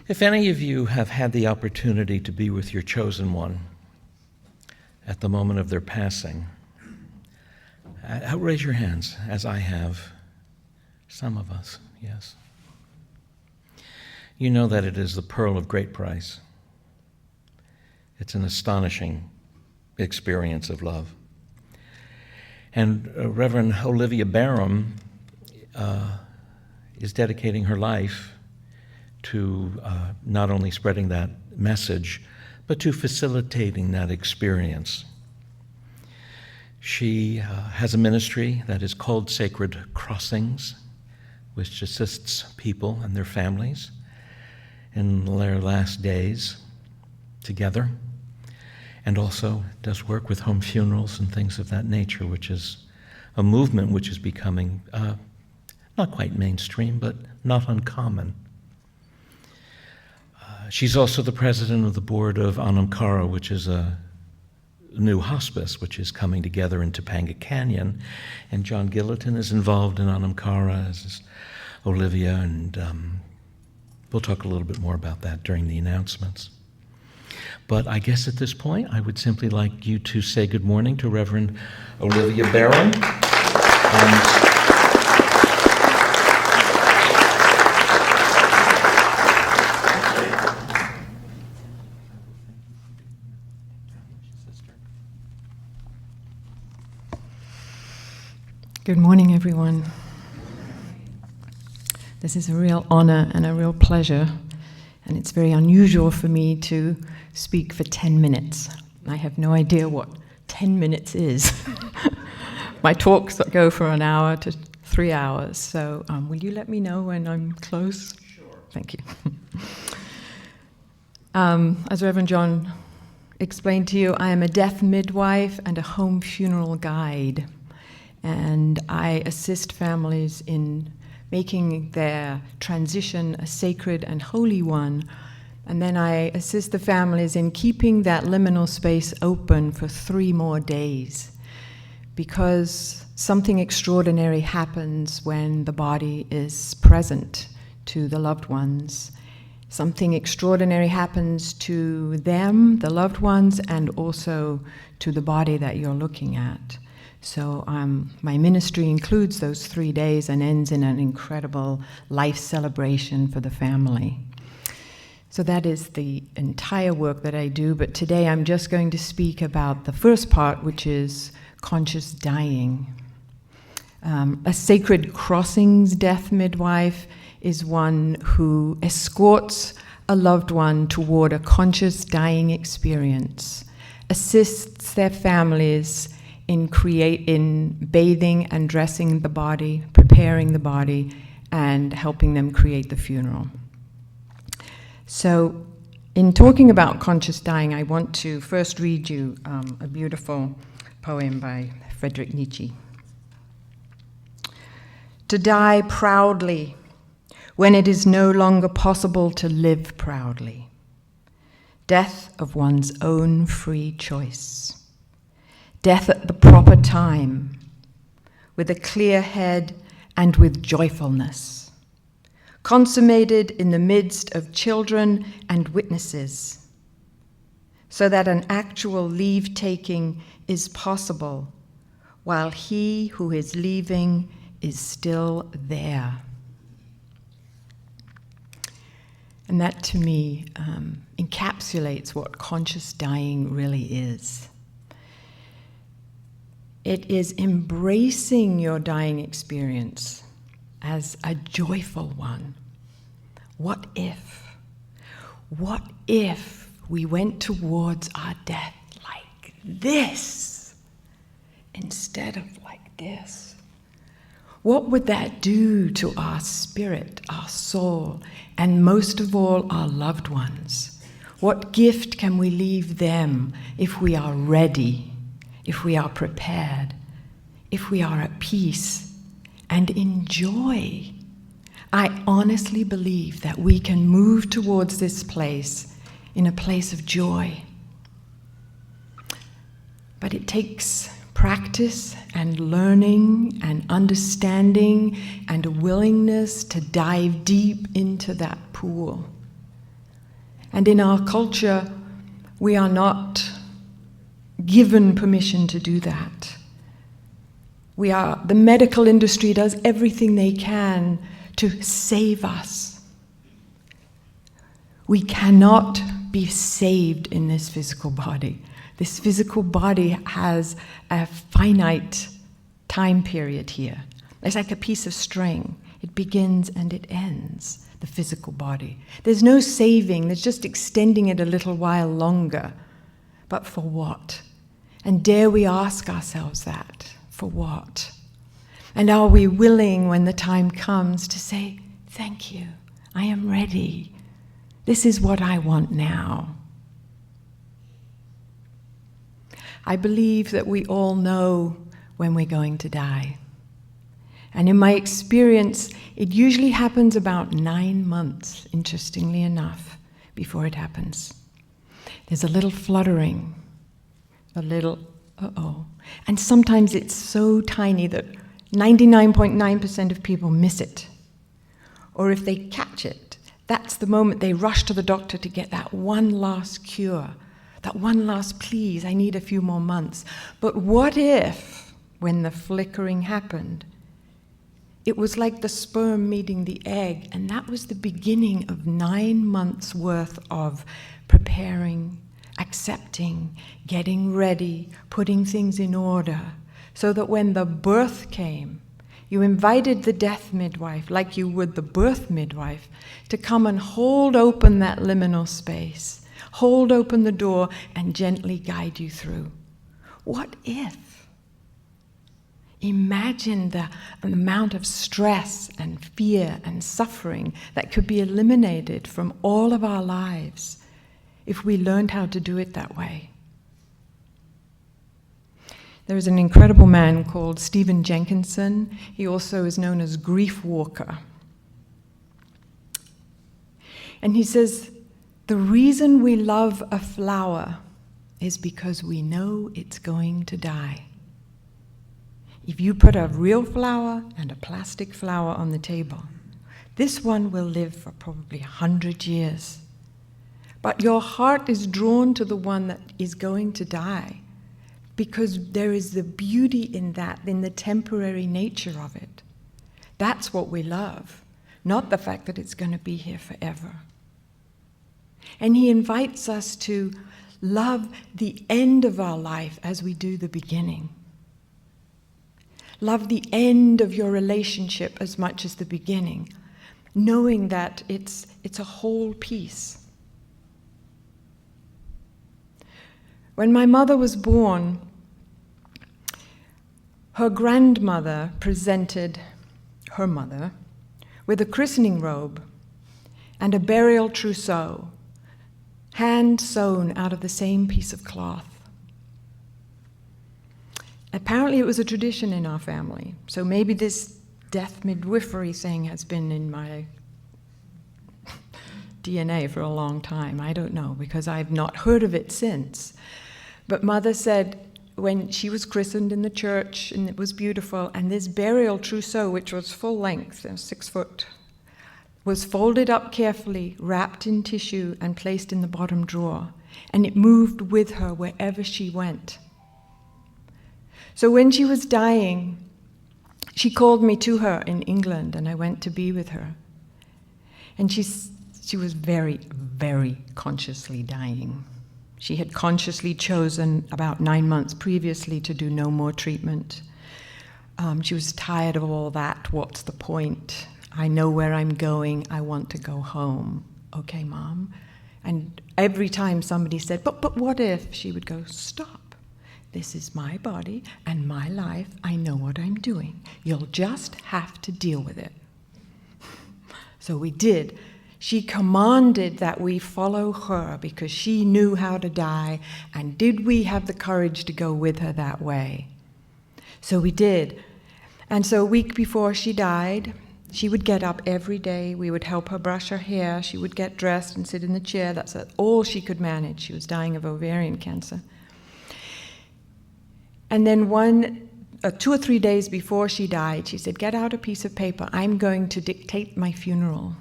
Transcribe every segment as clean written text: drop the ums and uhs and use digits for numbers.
If any of you have had the opportunity to be with your chosen one at the moment of their passing, raise your hands, as I have. Some of us, yes. You know that it is the pearl of great price. It's an astonishing experience of love. And Reverend Olivia Bareham is dedicating her life to not only spreading that message, but to facilitating that experience. She has a ministry that is called Sacred Crossings, which assists people and their families in their last days together, and also does work with home funerals and things of that nature, which is a movement which is becoming not quite mainstream, but not uncommon. She's also the president of the board of Anamkara, which is a new hospice which is coming together in Topanga Canyon. And John Gilliton is involved in Anamkara, as is Olivia, and we'll talk a little bit more about that during the announcements. But I guess at this point, I would simply like you to say good morning to Reverend Olivia Bareham. Good morning, everyone. This is a real honor and a real pleasure, and it's very unusual for me to speak for 10 minutes. I have no idea what 10 minutes is. My talks go for an hour to 3 hours, so will you let me know when I'm close? Sure. Thank you. As Reverend John explained to you, I am a death midwife and a home funeral guide. And I assist families in making their transition a sacred and holy one. And then I assist the families in keeping that liminal space open for 3 more days. Because something extraordinary happens when the body is present to the loved ones. Something extraordinary happens to them, the loved ones, and also to the body that you're looking at. So my ministry includes those 3 days and ends in an incredible life celebration for the family. So that is the entire work that I do, but today I'm just going to speak about the first part, which is conscious dying. A Sacred Crossings death midwife is one who escorts a loved one toward a conscious dying experience, assists their families in bathing and dressing the body, preparing the body, and helping them create the funeral. So, in talking about conscious dying, I want to first read you a beautiful poem by Friedrich Nietzsche. To die proudly when it is no longer possible to live proudly. Death of one's own free choice. Death at the proper time, with a clear head and with joyfulness, consummated in the midst of children and witnesses, so that an actual leave-taking is possible while he who is leaving is still there. And that, to me, encapsulates what conscious dying really is. It is embracing your dying experience as a joyful one. What if? What if we went towards our death like this instead of like this? What would that do to our spirit, our soul, and most of all, our loved ones? What gift can we leave them if we are ready? If we are prepared, if we are at peace and enjoy. I honestly believe that we can move towards this place in a place of joy. But it takes practice and learning and understanding and a willingness to dive deep into that pool And in our culture, we are not given permission to do that. The medical industry does everything they can to save us. We cannot be saved in this physical body. This physical body has a finite time period here. It's like a piece of string. It begins and it ends, the physical body. There's no saving, there's just extending it a little while longer. But for what? And dare we ask ourselves that? For what? And are we willing, when the time comes, to say, thank you, I am ready. This is what I want now. I believe that we all know when we're going to die. And in my experience, it usually happens about 9 months, interestingly enough, before it happens. There's a little fluttering, a little, uh-oh. And sometimes it's so tiny that 99.9% of people miss it. Or if they catch it, that's the moment they rush to the doctor to get that one last cure, that one last please, I need a few more months. But what if, when the flickering happened, it was like the sperm meeting the egg, and that was the beginning of 9 months worth of preparing, accepting, getting ready, putting things in order, so that when the birth came, you invited the death midwife, like you would the birth midwife, to come and hold open that liminal space, hold open the door, and gently guide you through. What if? Imagine the amount of stress and fear and suffering that could be eliminated from all of our lives if we learned how to do it that way. There is an incredible man called Stephen Jenkinson. He also is known as Grief Walker. And he says, the reason we love a flower is because we know it's going to die. If you put a real flower and a plastic flower on the table, this one will live for probably 100 years. But your heart is drawn to the one that is going to die because there is the beauty in that, in the temporary nature of it. That's what we love, not the fact that it's going to be here forever. And he invites us to love the end of our life as we do the beginning. Love the end of your relationship as much as the beginning, knowing that it's a whole piece. When my mother was born, her grandmother presented her mother with a christening robe and a burial trousseau, hand sewn out of the same piece of cloth. Apparently it was a tradition in our family, so maybe this death midwifery thing has been in my DNA for a long time. I don't know, because I've not heard of it since. But Mother said when she was christened in the church, and it was beautiful, and this burial trousseau, which was full length, 6 foot, was folded up carefully, wrapped in tissue, and placed in the bottom drawer. And it moved with her wherever she went. So when she was dying, she called me to her in England, and I went to be with her. And she was very, very consciously dying. She had consciously chosen about 9 months previously to do no more treatment. She was tired of all that. What's the point? I know where I'm going. I want to go home. Okay, Mom. And every time somebody said, but what if? She would go, stop. This is my body and my life. I know what I'm doing. You'll just have to deal with it. So we did. She commanded that we follow her because she knew how to die, and did we have the courage to go with her that way? So we did. And so a week before she died, she would get up every day. We would help her brush her hair. She would get dressed and sit in the chair. That's all she could manage. She was dying of ovarian cancer. And then 2 or 3 days before she died, she said, get out a piece of paper. I'm going to dictate my funeral.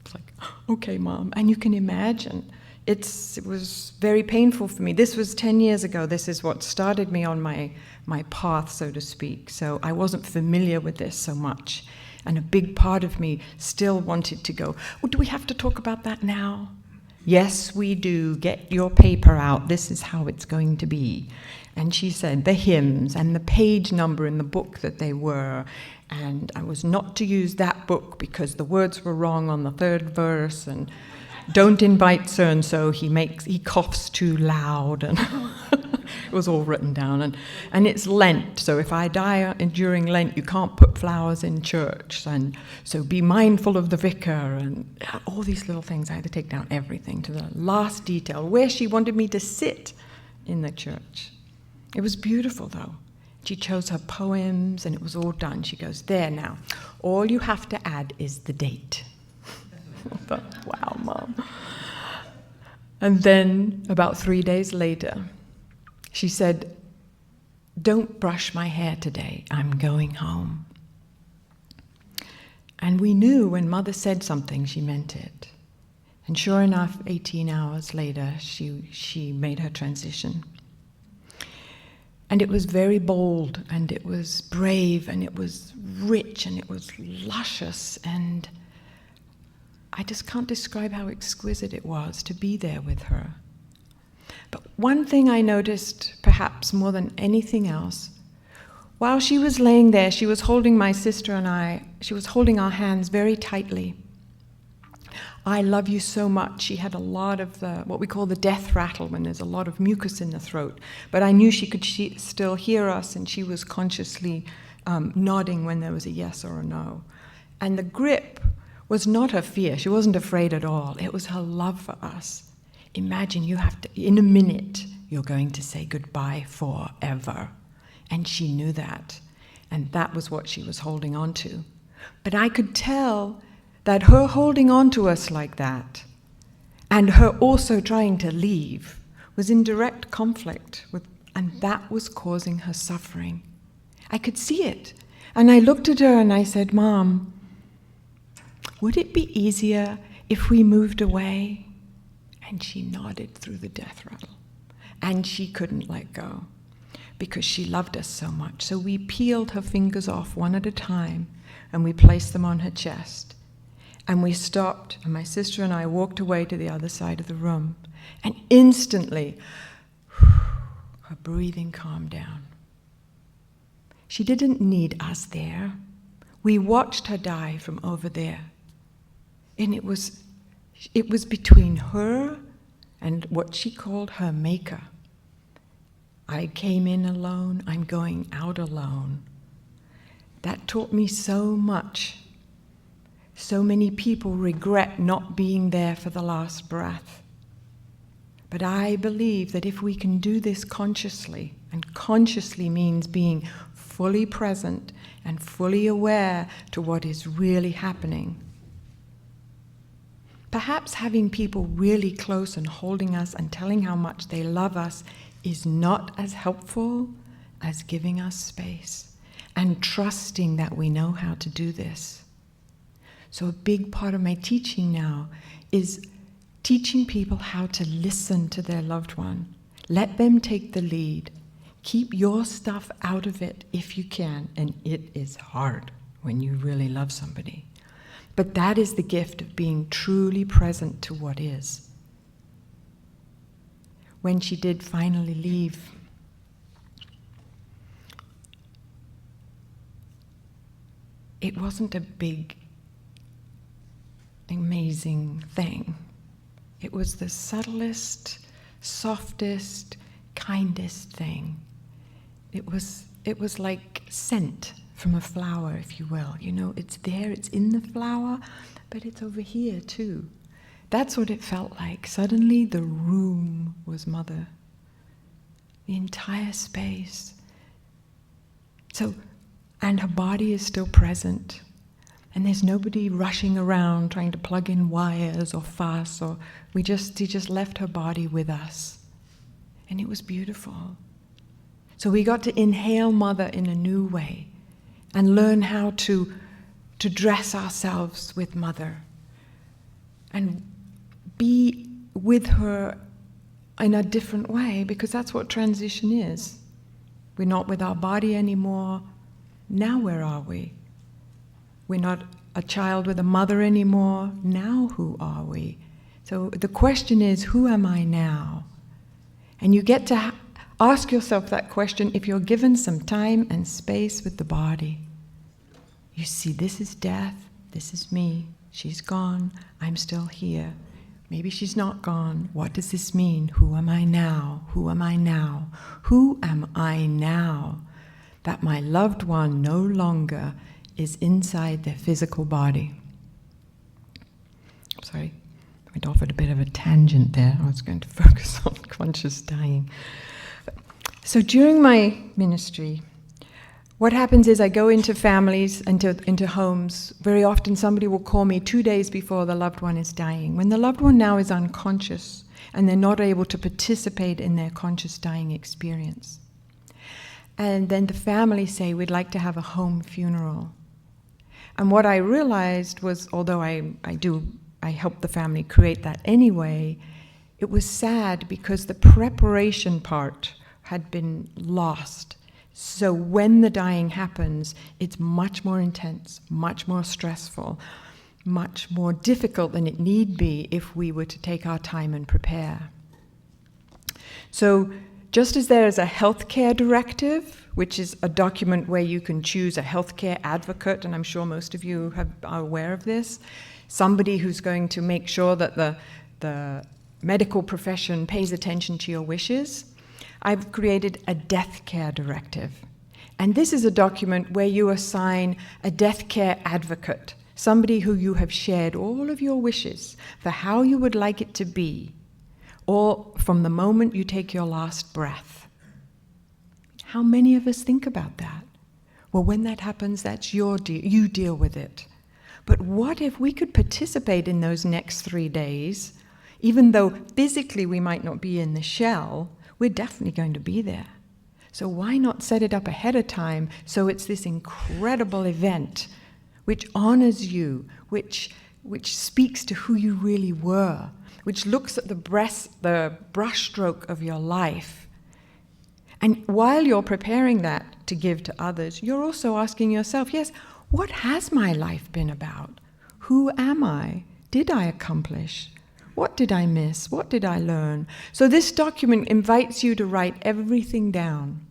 It's like, Okay, Mom. And you can imagine, it was very painful for me. This was 10 years ago. This is what started me on my path, so to speak. So I wasn't familiar with this so much. And a big part of me still wanted to go, well, do we have to talk about that now? Yes, we do. Get your paper out. This is how it's going to be. And she said the hymns and the page number in the book that they were. And I was not to use that book because the words were wrong on the third verse. And don't invite so-and-so, he coughs too loud. And it was all written down. And it's Lent, so if I die during Lent, you can't put flowers in church. And so be mindful of the vicar, and all these little things. I had to take down everything to the last detail, where she wanted me to sit in the church. It was beautiful, though. She chose her poems, and it was all done. She goes, there now, all you have to add is the date. I thought, wow, Mom. And then, about 3 days later, she said, don't brush my hair today, I'm going home. And we knew when Mother said something, she meant it. And sure enough, 18 hours later, she made her transition. And it was very bold, and it was brave, and it was rich, and it was luscious, and I just can't describe how exquisite it was to be there with her. But one thing I noticed, perhaps more than anything else, while she was laying there, she was holding my sister and I, she was holding our hands very tightly. I love you so much. She had a lot of what we call the death rattle, when there's a lot of mucus in the throat. But I knew she could still hear us, and she was consciously nodding when there was a yes or a no. And the grip was not her fear. She wasn't afraid at all. It was her love for us. Imagine you have to, in a minute, you're going to say goodbye forever. And she knew that. And that was what she was holding on to. But I could tell that her holding on to us like that, and her also trying to leave, was in direct conflict with, and that was causing her suffering. I could see it. And I looked at her and I said, Mom, would it be easier if we moved away? And she nodded through the death rattle. And she couldn't let go because she loved us so much. So we peeled her fingers off one at a time, and we placed them on her chest. And we stopped, and my sister and I walked away to the other side of the room. And instantly, her breathing calmed down. She didn't need us there. We watched her die from over there. And it was between her and what she called her maker. I came in alone, I'm going out alone. That taught me so much. So many people regret not being there for the last breath. But I believe that if we can do this consciously, and consciously means being fully present and fully aware to what is really happening, perhaps having people really close and holding us and telling how much they love us is not as helpful as giving us space and trusting that we know how to do this. So a big part of my teaching now is teaching people how to listen to their loved one. Let them take the lead. Keep your stuff out of it if you can, and it is hard when you really love somebody. But that is the gift of being truly present to what is. When she did finally leave, it wasn't a big, amazing thing. It was the subtlest, softest, kindest thing. It was like scent from a flower, if you will. You know, it's there, it's in the flower, but it's over here too. That's what it felt like. Suddenly the room was Mother. The entire space. So, and her body is still present. And there's nobody rushing around trying to plug in wires or fuss, or she just left her body with us. And it was beautiful. So we got to inhale Mother in a new way and learn how to dress ourselves with Mother. and be with her in a different way, because that's what transition is. We're not with our body anymore. Now where are we? We're not a child with a mother anymore. Now who are we? So the question is, who am I now? And you get to ask yourself that question if you're given some time and space with the body. You see, this is death, this is me, she's gone, I'm still here. Maybe she's not gone. What does this mean? Who am I now? Who am I now? Who am I now? That my loved one no longer is inside their physical body. Sorry, I went off at a bit of a tangent there. I was going to focus on conscious dying. So during my ministry, what happens is I go into families, into homes. Very often somebody will call me 2 days before the loved one is dying. When the loved one now is unconscious and they're not able to participate in their conscious dying experience. And then the family say, we'd like to have a home funeral. And what I realized was, although I helped the family create that anyway, it was sad because the preparation part had been lost. So when the dying happens, it's much more intense, much more stressful, much more difficult than it need be if we were to take our time and prepare. So just as there is a healthcare directive, which is a document where you can choose a healthcare advocate, and I'm sure most of you are aware of this, somebody who's going to make sure that the medical profession pays attention to your wishes, I've created a death care directive. And this is a document where you assign a death care advocate, somebody who you have shared all of your wishes for how you would like it to be, or from the moment you take your last breath. How many of us think about that? Well, when that happens, that's your deal. You deal with it. But what if we could participate in those next 3 days, even though physically we might not be in the shell? We're definitely going to be there. So why not set it up ahead of time so it's this incredible event which honors you, which speaks to who you really were, which looks at the brushstroke of your life. And while you're preparing that to give to others, you're also asking yourself, yes, what has my life been about? Who am I? Did I accomplish? What did I miss? What did I learn? So this document invites you to write everything down.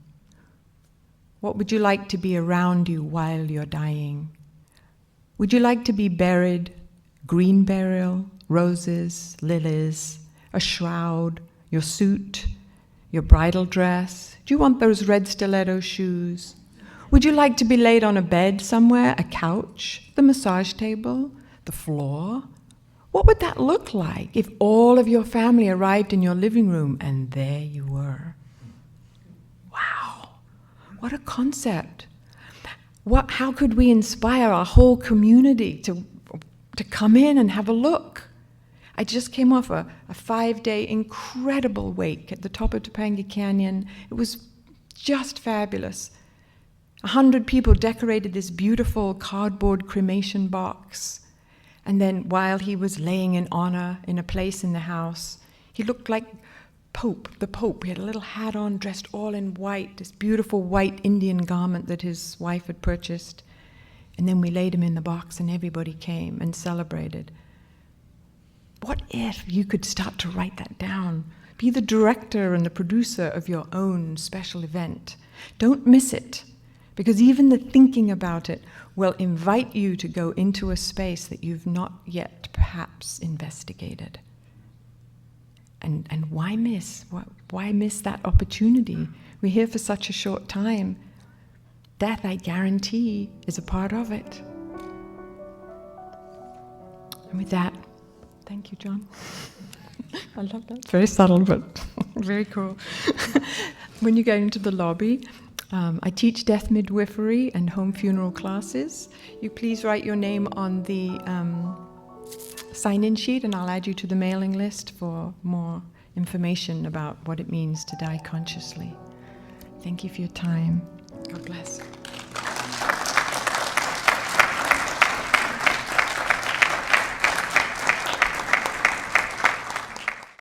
What would you like to be around you while you're dying? Would you like to be buried? Green burial, roses, lilies, a shroud, your suit, your bridal dress? Do you want those red stiletto shoes? Would you like to be laid on a bed somewhere, a couch, the massage table, the floor? What would that look like if all of your family arrived in your living room and there you were? Wow, what a concept. How could we inspire our whole community to come in and have a look? I just came off a 5-day incredible wake at the top of Topanga Canyon. It was just fabulous. 100 people decorated this beautiful cardboard cremation box. And then while he was laying in honor in a place in the house, he looked like the Pope. He had a little hat on, dressed all in white, this beautiful white Indian garment that his wife had purchased. And then we laid him in the box and everybody came and celebrated. What if you could start to write that down? Be the director and the producer of your own special event. Don't miss it, because even the thinking about it will invite you to go into a space that you've not yet perhaps investigated. And why miss? Why miss that opportunity? We're here for such a short time. Death, I guarantee, is a part of it. And with that, thank you, John. I love that. It's very subtle, but very cool. When you go into the lobby, I teach death midwifery and home funeral classes. You please write your name on the sign-in sheet, and I'll add you to the mailing list for more information about what it means to die consciously. Thank you for your time. God bless.